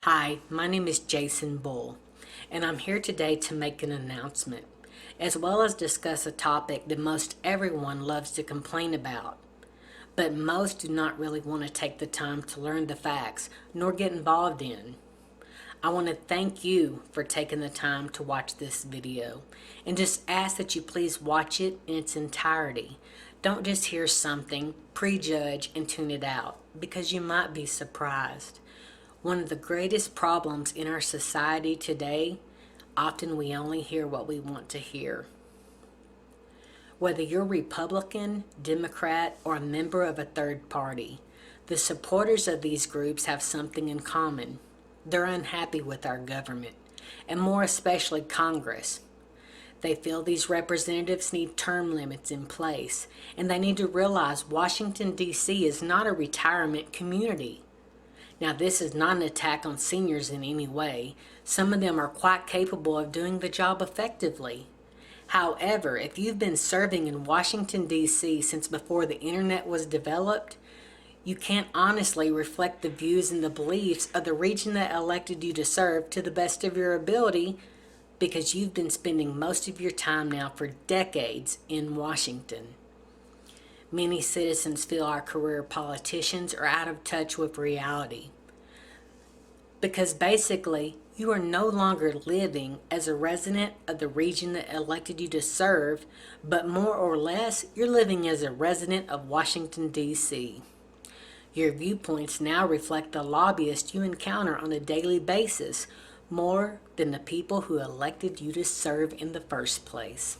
Hi, my name is Jason Bull, and I'm here today to make an announcement, as well as discuss a topic that most everyone loves to complain about, but most do not really want to take the time to learn the facts nor get involved in. I want to thank you for taking the time to watch this video and just ask that you please watch it in its entirety. Don't just hear something, prejudge, and tune it out, because you might be surprised. One of the greatest problems in our society today, often we only hear what we want to hear. Whether you're Republican, Democrat, or a member of a third party, the supporters of these groups have something in common. They're unhappy with our government, and more especially Congress. They feel these representatives need term limits in place, and they need to realize Washington, D.C. is not a retirement community. Now, this is not an attack on seniors in any way. Some of them are quite capable of doing the job effectively. However, if you've been serving in Washington, D.C. since before the internet was developed, you can't honestly reflect the views and the beliefs of the region that elected you to serve to the best of your ability, because you've been spending most of your time now for decades in Washington. Many citizens feel our career politicians are out of touch with reality, because basically you are no longer living as a resident of the region that elected you to serve, but more or less you're living as a resident of Washington, D.C. Your viewpoints now reflect the lobbyists you encounter on a daily basis more than the people who elected you to serve in the first place.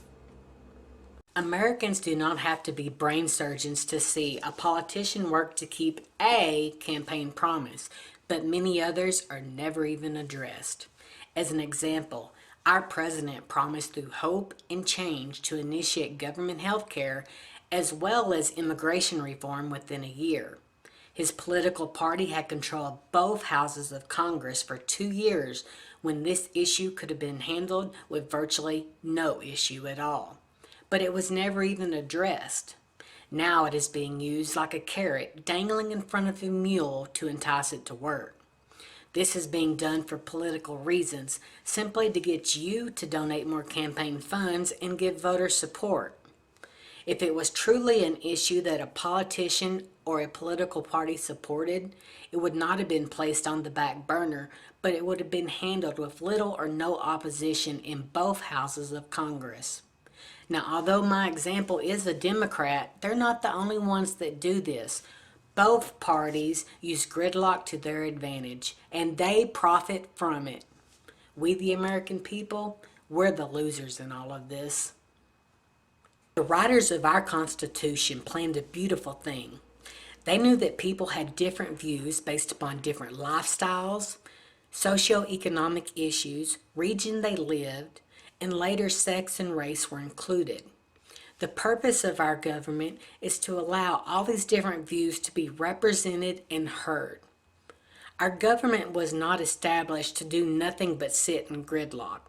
Americans do not have to be brain surgeons to see a politician work to keep a campaign promise, but many others are never even addressed. As an example, our president promised through hope and change to initiate government health care as well as immigration reform within a year. His political party had control of both houses of Congress for 2 years when this issue could have been handled with virtually no issue at all. But it was never even addressed. Now it is being used like a carrot dangling in front of a mule to entice it to work. This is being done for political reasons, simply to get you to donate more campaign funds and give voter support. If it was truly an issue that a politician or a political party supported, it would not have been placed on the back burner, but it would have been handled with little or no opposition in both houses of Congress. Now, although my example is a Democrat, they're not the only ones that do this. Both parties use gridlock to their advantage, and they profit from it. We, the American people, we're the losers in all of this. The writers of our Constitution planned a beautiful thing. They knew that people had different views based upon different lifestyles, socioeconomic issues, region they lived, and later sex and race were included. The purpose of our government is to allow all these different views to be represented and heard. Our government was not established to do nothing but sit in gridlock.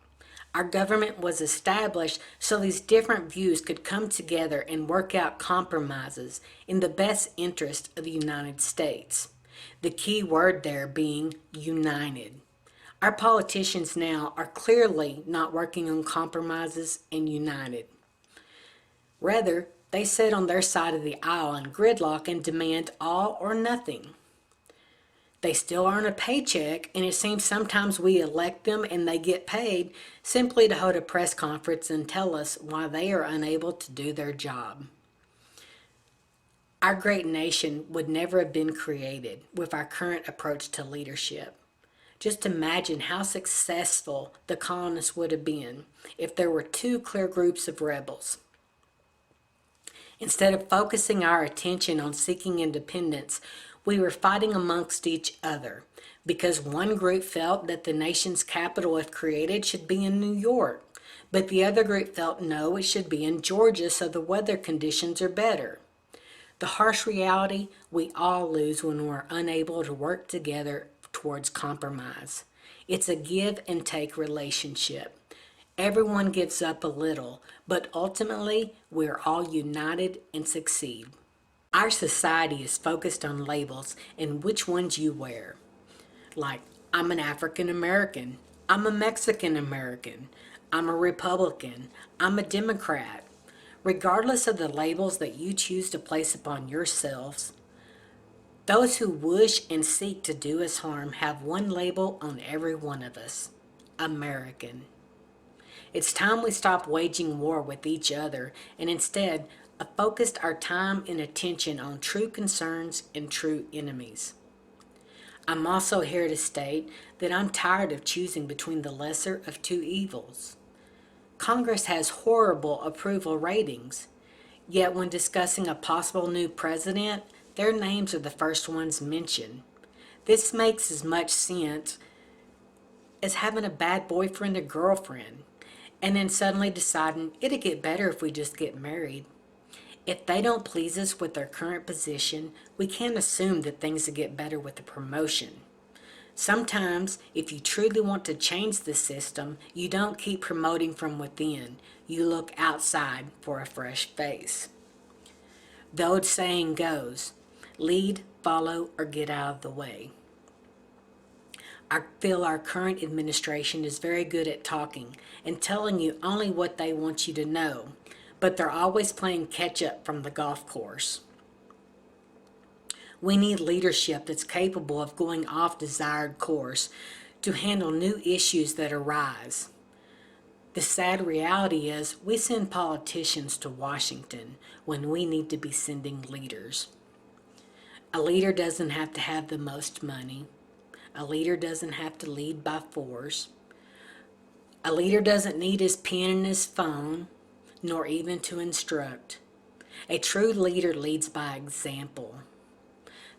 Our government was established so these different views could come together and work out compromises in the best interest of the United States. The key word there being united. Our politicians now are clearly not working on compromises and united. Rather, they sit on their side of the aisle in gridlock and demand all or nothing. They still earn a paycheck, and it seems sometimes we elect them and they get paid simply to hold a press conference and tell us why they are unable to do their job. Our great nation would never have been created with our current approach to leadership. Just imagine how successful the colonists would have been if there were two clear groups of rebels. Instead of focusing our attention on seeking independence, we were fighting amongst each other because one group felt that the nation's capital, if created, should be in New York, but the other group felt no, it should be in Georgia so the weather conditions are better. The harsh reality, we all lose when we're unable to work together towards compromise. It's a give and take relationship. Everyone gives up a little, but ultimately we're all united and succeed. Our society is focused on labels and which ones you wear. Like I'm an African American. I'm a Mexican American. I'm a Republican. I'm a Democrat. Regardless of the labels that you choose to place upon yourselves, those who wish and seek to do us harm have one label on every one of us: American. It's time we stop waging war with each other and instead focused our time and attention on true concerns and true enemies. I'm also here to state that I'm tired of choosing between the lesser of two evils. Congress has horrible approval ratings, yet when discussing a possible new president, their names are the first ones mentioned. This makes as much sense as having a bad boyfriend or girlfriend, and then suddenly deciding it'd get better if we just get married. If they don't please us with their current position, we can't assume that things will get better with a promotion. Sometimes, if you truly want to change the system, you don't keep promoting from within. You look outside for a fresh face. The old saying goes, lead, follow, or get out of the way. I feel our current administration is very good at talking and telling you only what they want you to know, but they're always playing catch up from the golf course. We need leadership that's capable of going off desired course to handle new issues that arise. The sad reality is we send politicians to Washington when we need to be sending leaders. A leader doesn't have to have the most money. A leader doesn't have to lead by force. A leader doesn't need his pen and his phone, nor even to instruct. A true leader leads by example.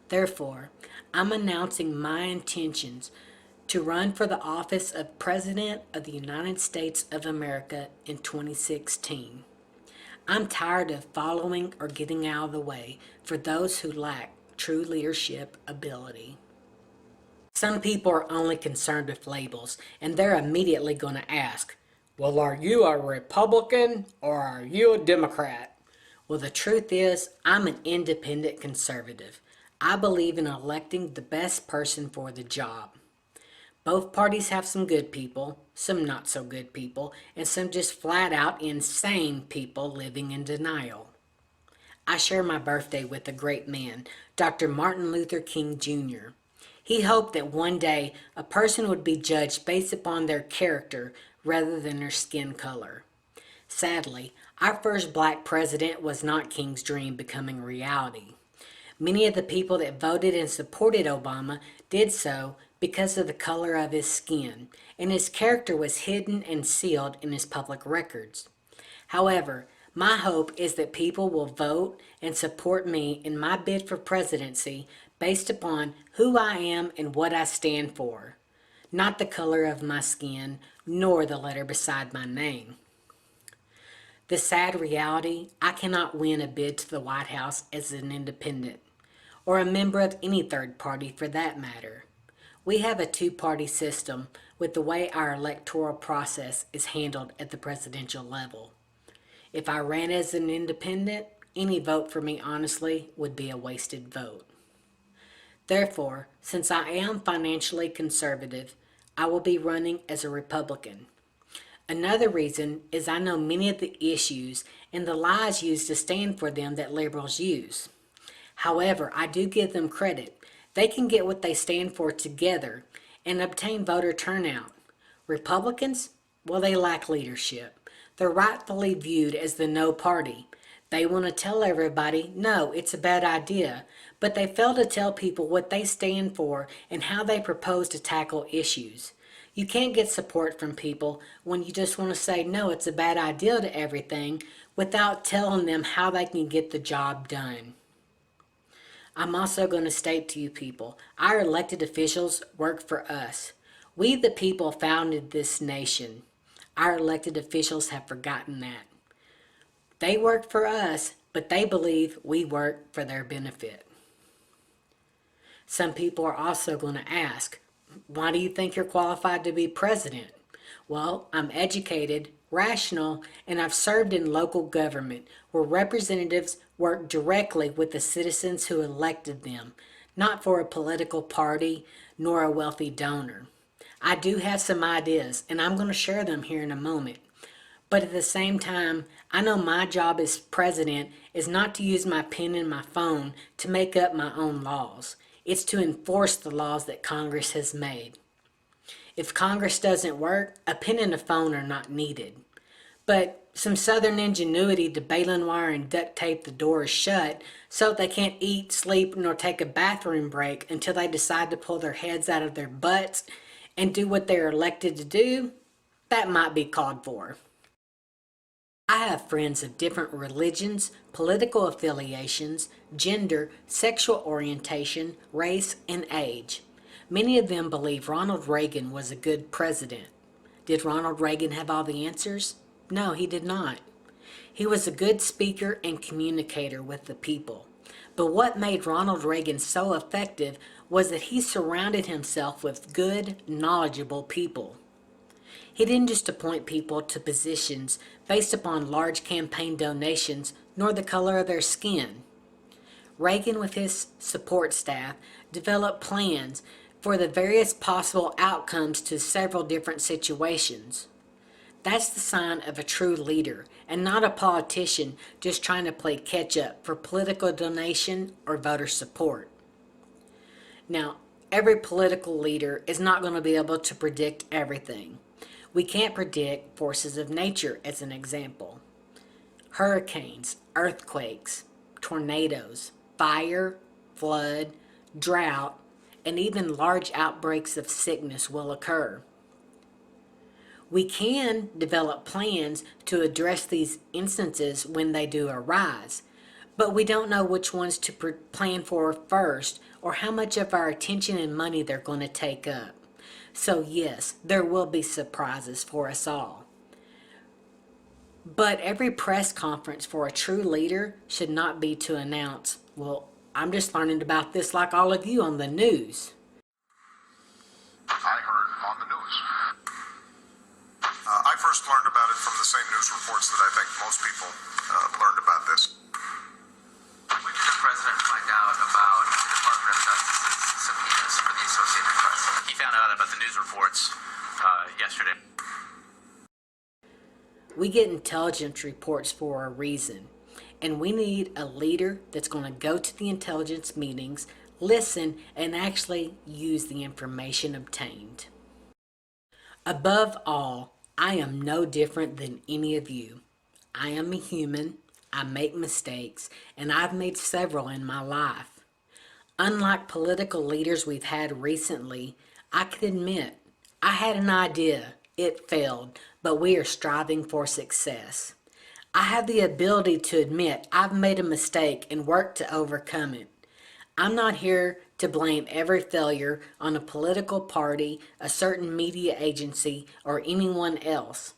Therefore, I'm announcing my intentions to run for the office of President of the United States of America in 2016. I'm tired of following or getting out of the way for those who lack true leadership ability. Some people are only concerned with labels, and they're immediately going to ask, well, are you a Republican or are you a Democrat? Well, the truth is, I'm an independent conservative. I believe in electing the best person for the job. Both parties have some good people, some not so good people, and some just flat out insane people living in denial. I share my birthday with a great man, Dr. Martin Luther King Jr. He hoped that one day a person would be judged based upon their character rather than their skin color. Sadly, our first black president was not King's dream becoming reality. Many of the people that voted and supported Obama did so because of the color of his skin, and his character was hidden and sealed in his public records. However, my hope is that people will vote and support me in my bid for presidency based upon who I am and what I stand for, not the color of my skin, nor the letter beside my name. The sad reality, I cannot win a bid to the White House as an independent, or a member of any third party for that matter. We have a two-party system with the way our electoral process is handled at the presidential level. If I ran as an independent, any vote for me honestly would be a wasted vote. Therefore, since I am financially conservative, I will be running as a Republican. Another reason is I know many of the issues and the lies used to stand for them that liberals use. However, I do give them credit. They can get what they stand for together and obtain voter turnout. Republicans, well, they lack leadership. They're rightfully viewed as the no party. They want to tell everybody, no, it's a bad idea, but they fail to tell people what they stand for and how they propose to tackle issues. You can't get support from people when you just want to say, no, it's a bad idea to everything without telling them how they can get the job done. I'm also going to state to you people, our elected officials work for us. We the people founded this nation. Our elected officials have forgotten that. They work for us, but they believe we work for their benefit. Some people are also going to ask, why do you think you're qualified to be president? Well, I'm educated, rational, and I've served in local government where representatives work directly with the citizens who elected them, not for a political party nor a wealthy donor. I do have some ideas, and I'm going to share them here in a moment. But at the same time, I know my job as president is not to use my pen and my phone to make up my own laws. It's to enforce the laws that Congress has made. If Congress doesn't work, a pen and a phone are not needed. But some southern ingenuity to baling wire and duct tape the doors shut so they can't eat, sleep, nor take a bathroom break until they decide to pull their heads out of their butts and do what they're elected to do, that might be called for. I have friends of different religions, political affiliations, gender, sexual orientation, race, and age. Many of them believe Ronald Reagan was a good president. Did Ronald Reagan have all the answers? No, he did not. He was a good speaker and communicator with the people. But what made Ronald Reagan so effective was that he surrounded himself with good, knowledgeable people. He didn't just appoint people to positions based upon large campaign donations nor the color of their skin. Reagan, with his support staff, developed plans for the various possible outcomes to several different situations. That's the sign of a true leader and not a politician just trying to play catch up for political donation or voter support. Now, every political leader is not going to be able to predict everything. We can't predict forces of nature, as an example. Hurricanes, earthquakes, tornadoes, fire, flood, drought, and even large outbreaks of sickness will occur. We can develop plans to address these instances when they do arise, but we don't know which ones to plan for first or how much of our attention and money they're going to take up. So yes, there will be surprises for us all. But every press conference for a true leader should not be to announce, well, I'm just learning about this like all of you on the news. I heard on the news. I first learned about it from the same news reports that I think most people learned about this. When did the president find out about the Department of Justice's subpoenas for the Associated Press? He found out about the news reports yesterday. We get intelligence reports for a reason, and we need a leader that's going to go to the intelligence meetings, listen, and actually use the information obtained. Above all, I am no different than any of you. I am a human, I make mistakes, and I've made several in my life. Unlike political leaders we've had recently, I can admit, I had an idea, it failed, but we are striving for success. I have the ability to admit I've made a mistake and work to overcome it. I'm not here to blame every failure on a political party, a certain media agency, or anyone else.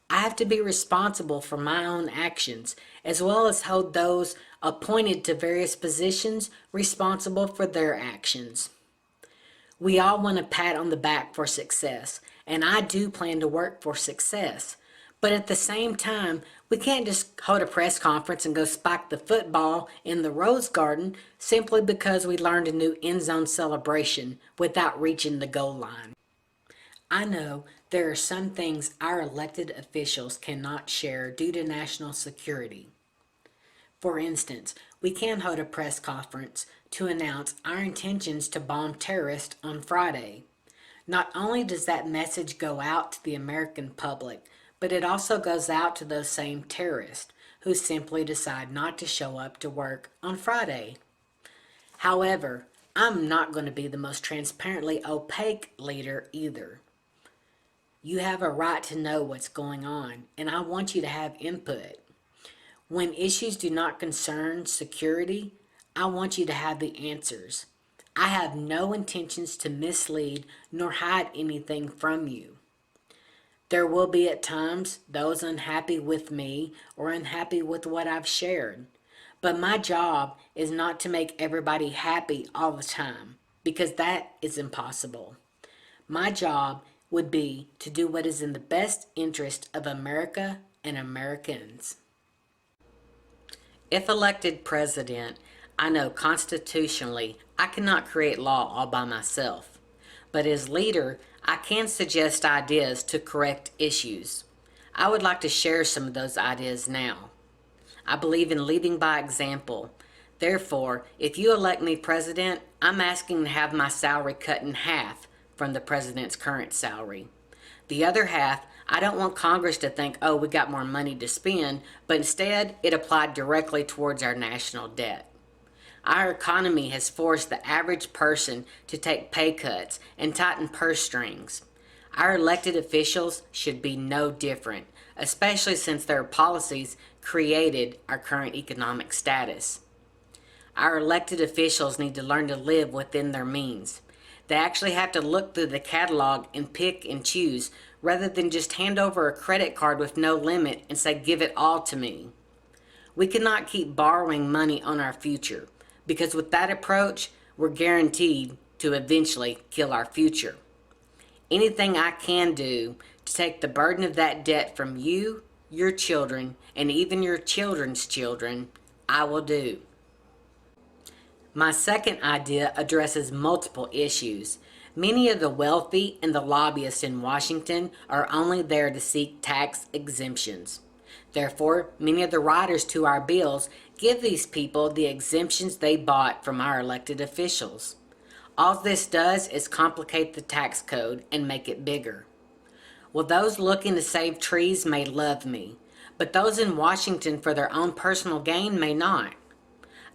I have to be responsible for my own actions, as well as hold those appointed to various positions responsible for their actions. We all want a pat on the back for success, and I do plan to work for success. But at the same time, we can't just hold a press conference and go spike the football in the Rose Garden simply because we learned a new end zone celebration without reaching the goal line. I know there are some things our elected officials cannot share due to national security. For instance, we can hold a press conference to announce our intentions to bomb terrorists on Friday. Not only does that message go out to the American public, but it also goes out to those same terrorists who simply decide not to show up to work on Friday. However, I'm not going to be the most transparently opaque leader either. You have a right to know what's going on, and I want you to have input. When issues do not concern security, I want you to have the answers. I have no intentions to mislead nor hide anything from you. There will be at times those unhappy with me or unhappy with what I've shared. But my job is not to make everybody happy all the time, because that is impossible. My job would be to do what is in the best interest of America and Americans. If elected president, I know constitutionally I cannot create law all by myself, but as leader, I can suggest ideas to correct issues. I would like to share some of those ideas now. I believe in leading by example. Therefore, if you elect me president, I'm asking to have my salary cut in half from the president's current salary. The other half, I don't want Congress to think, oh, we got more money to spend, but instead it applied directly towards our national debt. Our economy has forced the average person to take pay cuts and tighten purse strings. Our elected officials should be no different, especially since their policies created our current economic status. Our elected officials need to learn to live within their means. They actually have to look through the catalog and pick and choose rather than just hand over a credit card with no limit and say, give it all to me. We cannot keep borrowing money on our future because with that approach, we're guaranteed to eventually kill our future. Anything I can do to take the burden of that debt from you, your children, and even your children's children, I will do. My second idea addresses multiple issues. Many of the wealthy and the lobbyists in Washington are only there to seek tax exemptions. Therefore, many of the writers to our bills give these people the exemptions they bought from our elected officials. All this does is complicate the tax code and make it bigger. Well, those looking to save trees may love me, but those in Washington for their own personal gain may not.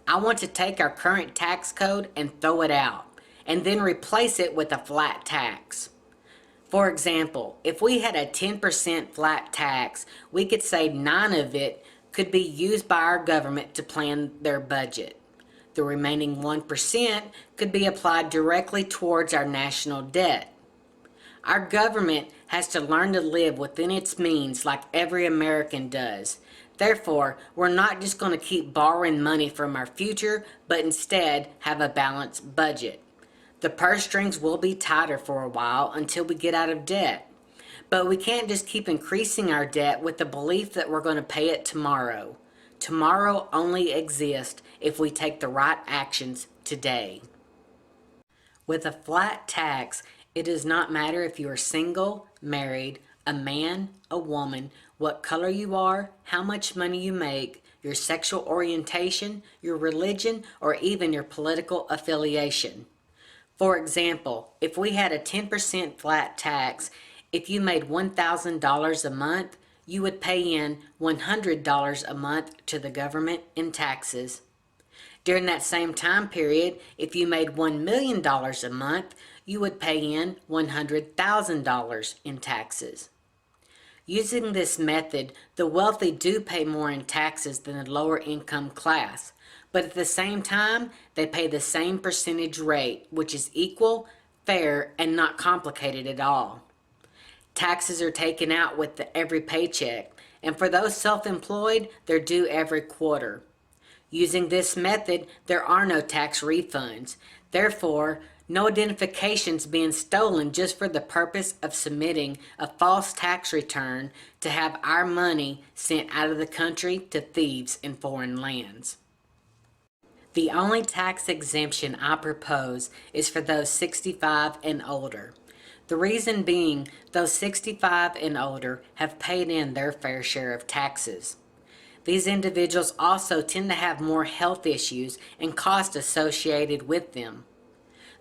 I want to take our current tax code and throw it out, and then replace it with a flat tax. For example, if we had a 10% flat tax, we could say 9 of it could be used by our government to plan their budget. The remaining 1% could be applied directly towards our national debt. Our government has to learn to live within its means like every American does. Therefore, we're not just going to keep borrowing money from our future, but instead have a balanced budget. The purse strings will be tighter for a while until we get out of debt. But we can't just keep increasing our debt with the belief that we're going to pay it tomorrow. Tomorrow only exists if we take the right actions today. With a flat tax, it does not matter if you are single, married, a man, a woman, what color you are, how much money you make, your sexual orientation, your religion, or even your political affiliation. For example, if we had a 10% flat tax, if you made $1,000 a month, you would pay in $100 a month to the government in taxes. During that same time period, if you made $1 million a month, you would pay in $100,000 in taxes. Using this method, the wealthy do pay more in taxes than the lower income class, but at the same time, they pay the same percentage rate, which is equal, fair, and not complicated at all. Taxes are taken out with every paycheck, and for those self-employed, they're due every quarter. Using this method, there are no tax refunds. Therefore, no identifications being stolen just for the purpose of submitting a false tax return to have our money sent out of the country to thieves in foreign lands. The only tax exemption I propose is for those 65 and older. The reason being, those 65 and older have paid in their fair share of taxes. These individuals also tend to have more health issues and costs associated with them.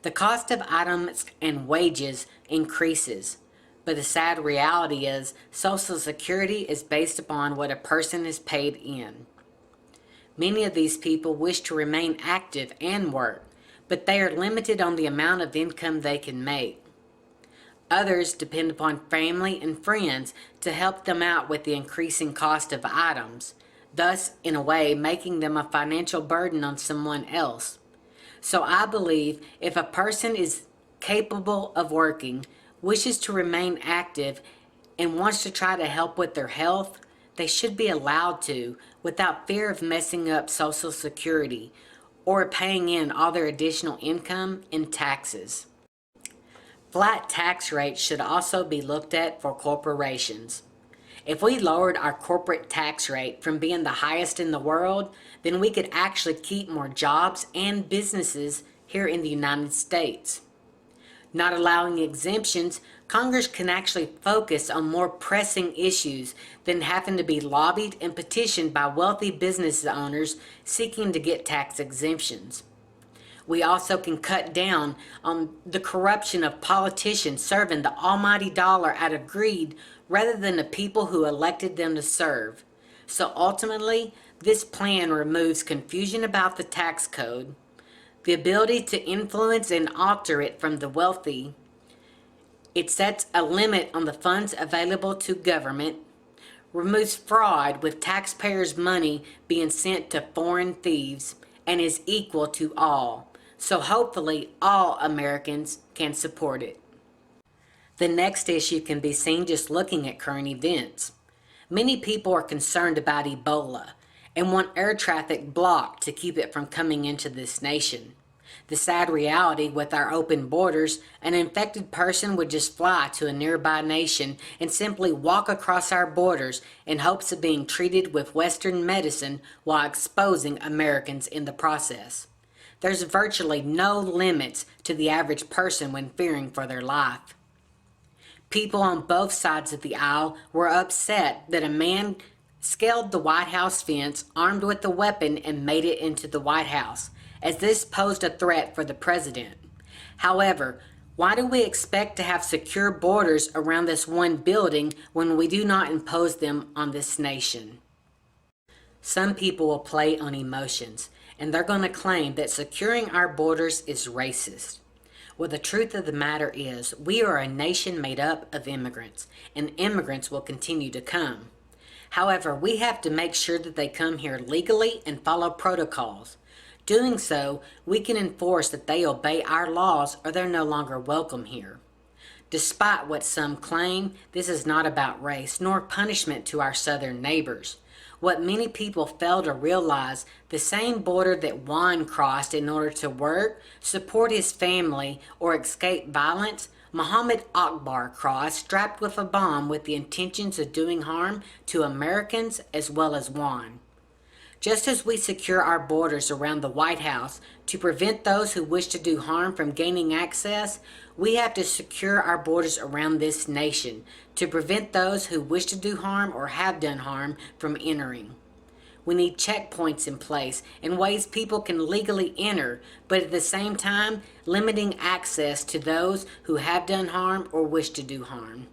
The cost of items and wages increases, but the sad reality is Social Security is based upon what a person is paid in. Many of these people wish to remain active and work, but they are limited on the amount of income they can make. Others depend upon family and friends to help them out with the increasing cost of items, thus, in a way, making them a financial burden on someone else. So I believe if a person is capable of working, wishes to remain active, and wants to try to help with their health, they should be allowed to without fear of messing up Social Security or paying in all their additional income in taxes. Flat tax rates should also be looked at for corporations. If we lowered our corporate tax rate from being the highest in the world, then we could actually keep more jobs and businesses here in the United States. Not allowing exemptions, Congress can actually focus on more pressing issues than having to be lobbied and petitioned by wealthy business owners seeking to get tax exemptions. We also can cut down on the corruption of politicians serving the almighty dollar out of greed rather than the people who elected them to serve. So ultimately, this plan removes confusion about the tax code, the ability to influence and alter it from the wealthy. It sets a limit on the funds available to government, removes fraud with taxpayers' money being sent to foreign thieves, and is equal to all. So hopefully all Americans can support it. The next issue can be seen just looking at current events. Many people are concerned about Ebola and want air traffic blocked to keep it from coming into this nation. The sad reality with our open borders, an infected person would just fly to a nearby nation and simply walk across our borders in hopes of being treated with Western medicine while exposing Americans in the process. There's virtually no limits to the average person when fearing for their life. People on both sides of the aisle were upset that a man scaled the White House fence armed with a weapon and made it into the White House, as this posed a threat for the president. However, why do we expect to have secure borders around this one building when we do not impose them on this nation? Some people will play on emotions, and they're going to claim that securing our borders is racist. Well, the truth of the matter is, we are a nation made up of immigrants, and immigrants will continue to come. However, we have to make sure that they come here legally and follow protocols. Doing so, we can enforce that they obey our laws or they're no longer welcome here. Despite what some claim, this is not about race nor punishment to our southern neighbors. What many people fail to realize, the same border that Juan crossed in order to work, support his family, or escape violence, Muhammad Akbar crossed strapped with a bomb with the intentions of doing harm to Americans as well as Juan. Just as we secure our borders around the White House to prevent those who wish to do harm from gaining access, we have to secure our borders around this nation to prevent those who wish to do harm or have done harm from entering. We need checkpoints in place and ways people can legally enter, but at the same time, limiting access to those who have done harm or wish to do harm.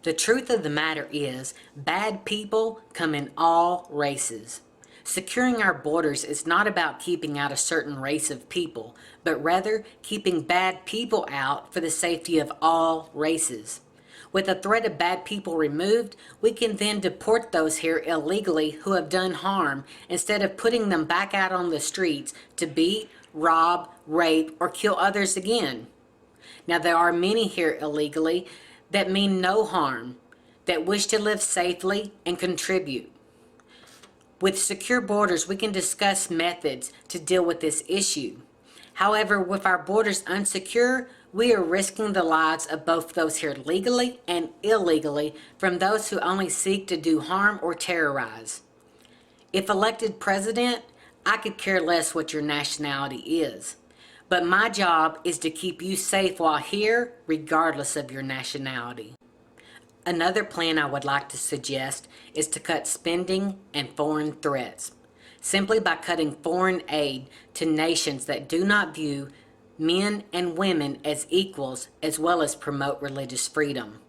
The truth of the matter is, bad people come in all races. Securing our borders is not about keeping out a certain race of people, but rather keeping bad people out for the safety of all races. With the threat of bad people removed, we can then deport those here illegally who have done harm instead of putting them back out on the streets to beat, rob, rape, or kill others again. Now, there are many here illegally that mean no harm, that wish to live safely and contribute. With secure borders, we can discuss methods to deal with this issue. However, with our borders unsecure, we are risking the lives of both those here legally and illegally from those who only seek to do harm or terrorize. If elected president, I could care less what your nationality is. But my job is to keep you safe while here, regardless of your nationality. Another plan I would like to suggest is to cut spending and foreign threats, simply by cutting foreign aid to nations that do not view men and women as equals, as well as promote religious freedom.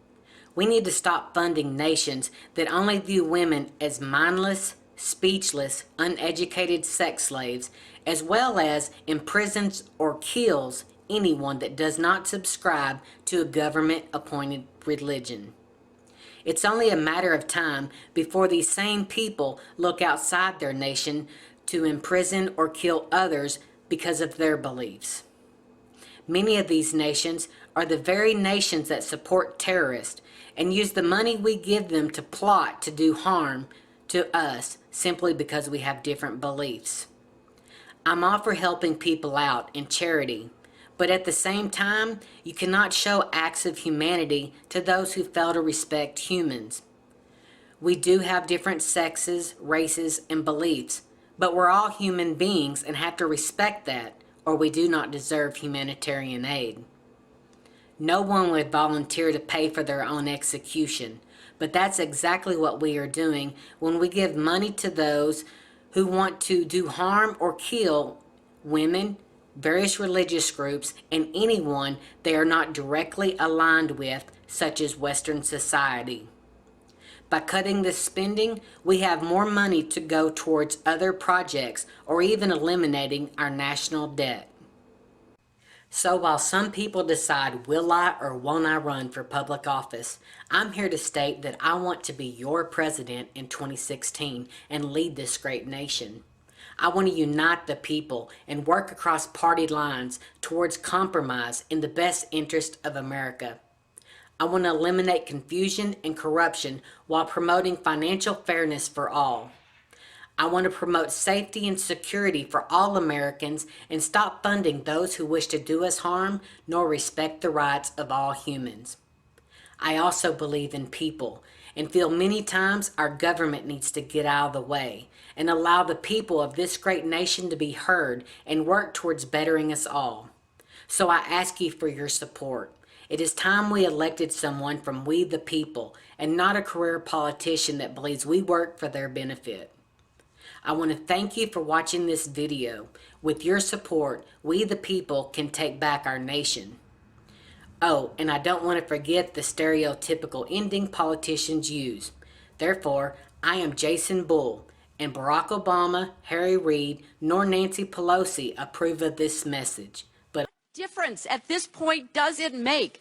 We need to stop funding nations that only view women as mindless, speechless, uneducated sex slaves, as well as imprisons or kills anyone that does not subscribe to a government-appointed religion. It's only a matter of time before these same people look outside their nation to imprison or kill others because of their beliefs. Many of these nations are the very nations that support terrorists and use the money we give them to plot to do harm to us simply because we have different beliefs. I'm all for helping people out in charity, but at the same time, you cannot show acts of humanity to those who fail to respect humans. We do have different sexes, races, and beliefs, but we're all human beings and have to respect that, or we do not deserve humanitarian aid. No one would volunteer to pay for their own execution, but that's exactly what we are doing when we give money to those who want to do harm or kill women, various religious groups, and anyone they are not directly aligned with, such as Western society. By cutting this spending, we have more money to go towards other projects or even eliminating our national debt. So while some people decide will I or won't I run for public office, I'm here to state that I want to be your president in 2016 and lead this great nation. I want to unite the people and work across party lines towards compromise in the best interest of America. I want to eliminate confusion and corruption while promoting financial fairness for all. I want to promote safety and security for all Americans and stop funding those who wish to do us harm nor respect the rights of all humans. I also believe in people and feel many times our government needs to get out of the way and allow the people of this great nation to be heard and work towards bettering us all. So I ask you for your support. It is time we elected someone from we the people and not a career politician that believes we work for their benefit. I want to thank you for watching this video. With your support, we the people can take back our nation. Oh, and I don't want to forget the stereotypical ending politicians use. Therefore, I am Jason Bull, and Barack Obama, Harry Reid, nor Nancy Pelosi approve of this message. But difference at this point does it make?